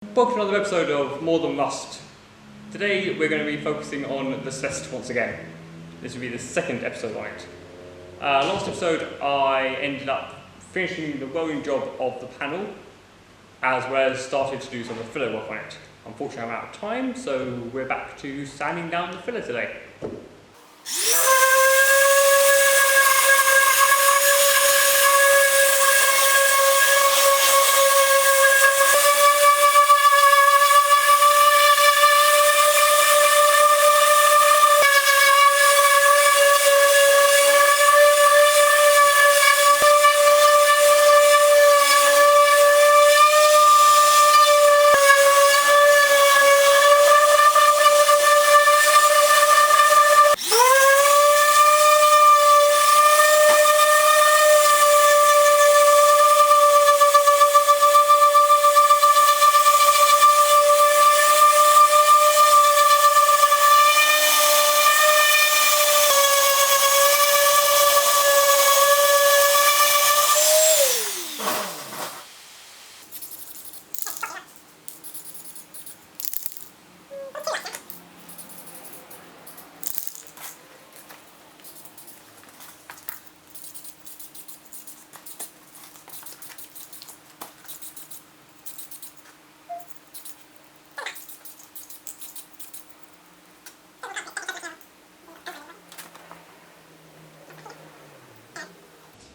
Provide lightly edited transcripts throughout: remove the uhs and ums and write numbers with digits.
Welcome to another episode of More Than Rust. Today we're going to be focusing on the Celeste once again. This will be the second episode on it. Last episode I ended up finishing the welding job of the panel, as well as started to do some of the filler work on it. Unfortunately I'm out of time, so we're back to sanding down the filler today.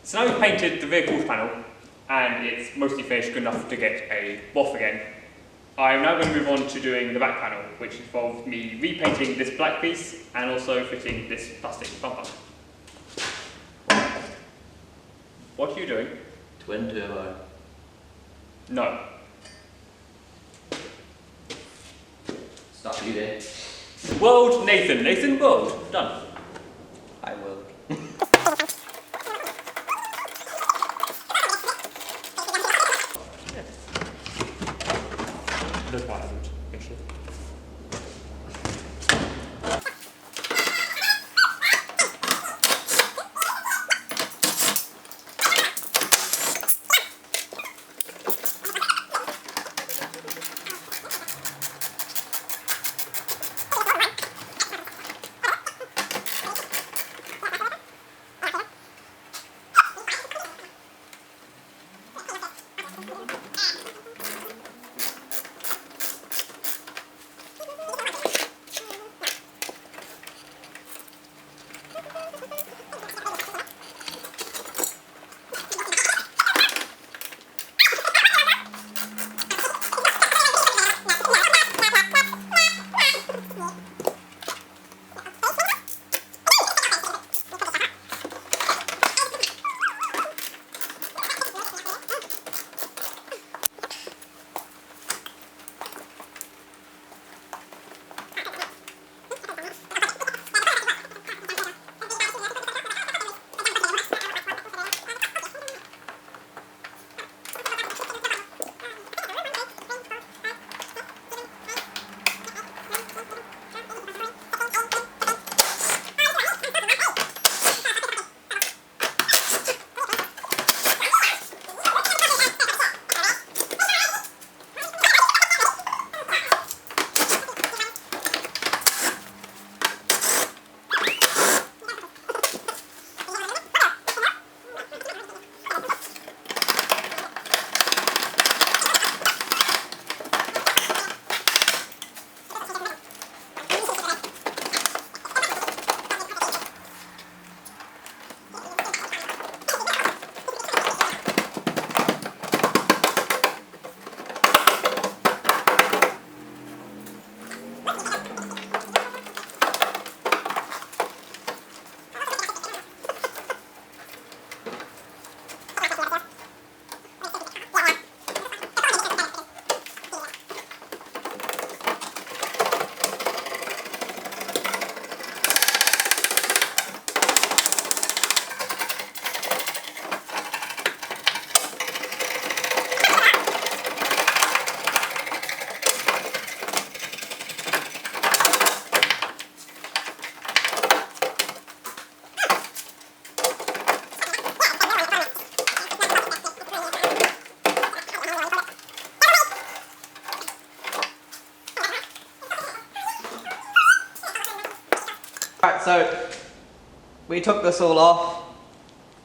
So now we've painted the rear quarter panel and it's mostly finished, good enough to get a WOF again. I'm now going to move on to doing the back panel, which involves me repainting this black piece and also fitting this plastic bumper. What are you doing? Twin turbo. No. Stop you there. World Nathan. Nathan World. Done. I will. That's why I haven't, actually. Alright, so we took this all off,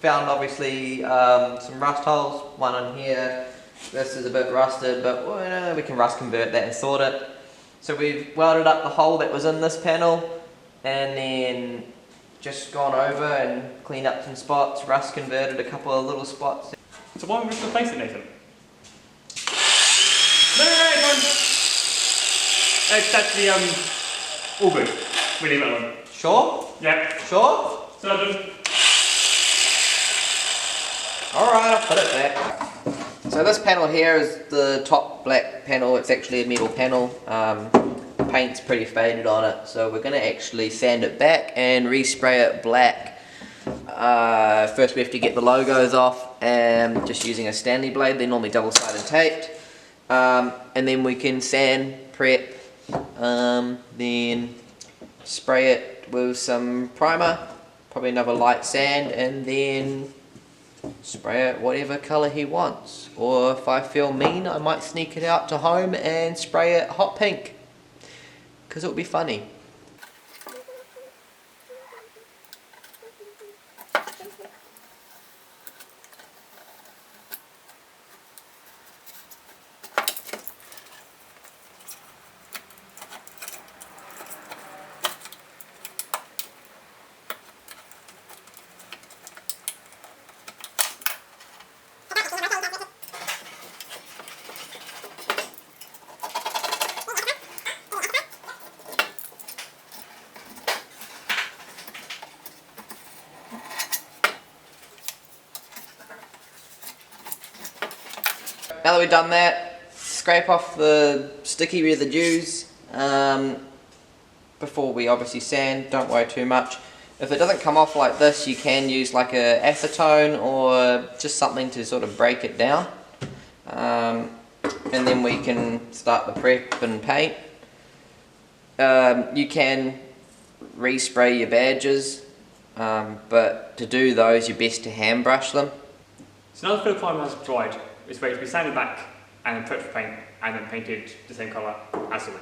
found obviously some rust holes, one on here. This is a bit rusted, but well, we can rust convert that and sort it. So we've welded up the hole that was in this panel and then just gone over and cleaned up some spots, rust converted a couple of little spots. So why don't we just replace it, Nathan? No, it's actually all good. We leave it alone. Sure? Yeah. Sure? So done. Alright, I'll put it back. So this panel here is the top black panel. It's actually a metal panel. The paint's pretty faded on it, so we're going to actually sand it back and respray it black. First we have to get the logos off, and just using a Stanley blade. They're normally double-sided taped. And then we can sand prep, then spray it with some primer, probably another light sand, and then spray it whatever colour he wants. Or if I feel mean, I might sneak it out to home and spray it hot pink, because it'll be funny. Now that we've done that, scrape off the sticky residues before we obviously sand. Don't worry too much. If it doesn't come off like this, you can use like a acetone or just something to sort of break it down. And then we can start the prep and paint. You can respray your badges, but to do those, you're best to hand brush them. So now the fill primer has dried, it's ready to be sanded back and then prepped for paint and then painted the same colour as the wood.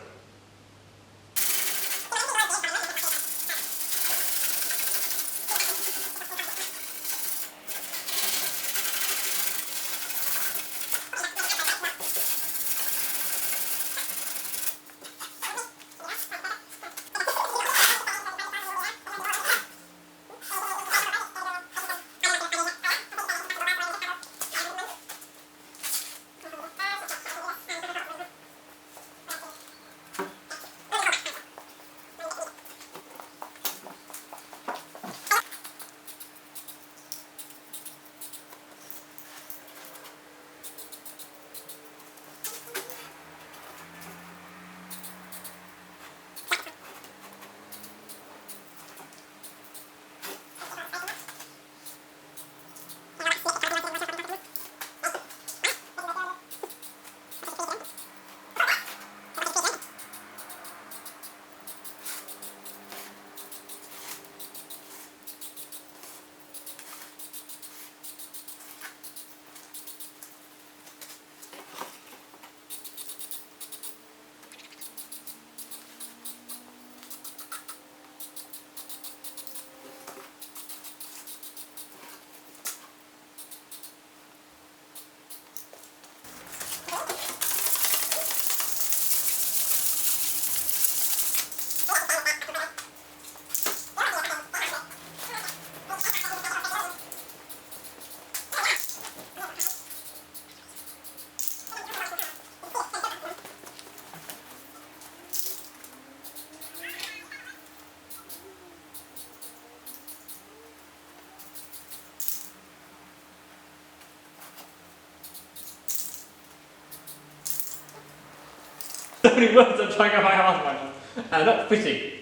So many words I'm trying to get my arms around. And not fitting.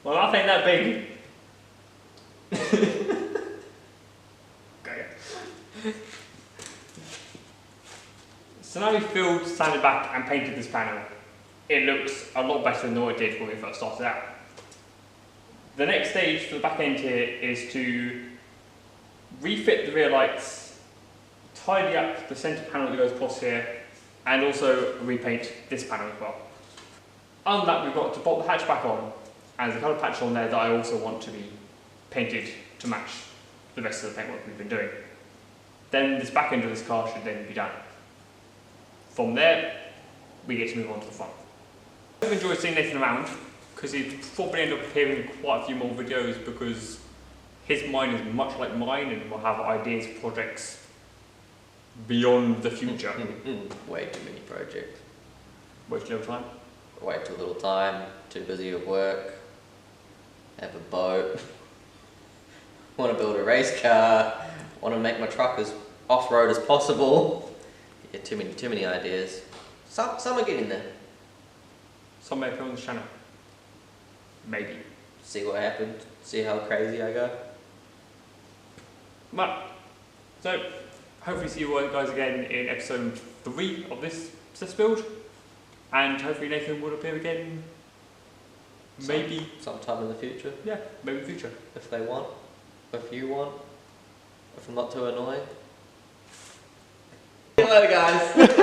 Well, I think that big. Okay. So now we've filled, sanded back and painted this panel. It looks a lot better than what it did when we first started out. The next stage for the back end here is to refit the rear lights, tidy up the centre panel that goes across here, and also repaint this panel as well. On that, we've got to bolt the hatch back on and there's a couple of patches on there that I also want to be painted to match the rest of the paintwork we've been doing. Then this back end of this car should then be done. From there, we get to move on to the front. I've enjoyed seeing Nathan around, because he'll probably end up appearing in quite a few more videos because his mind is much like mine and will have ideas, projects beyond the future. Way too many projects. Way too little time. Way too little time, too busy at work, have a boat, want to build a race car, want to make my truck as off-road as possible. Yeah, too many ideas. Some are getting there. Some may appear on this channel. Maybe. See what happens, see how crazy I go. But, so, hopefully see you guys again in episode 3 of this build. And hopefully Nathan will appear again, maybe sometime in the future. Yeah, maybe in the future. If they want, if you want, if I'm not too annoying. See you later, guys.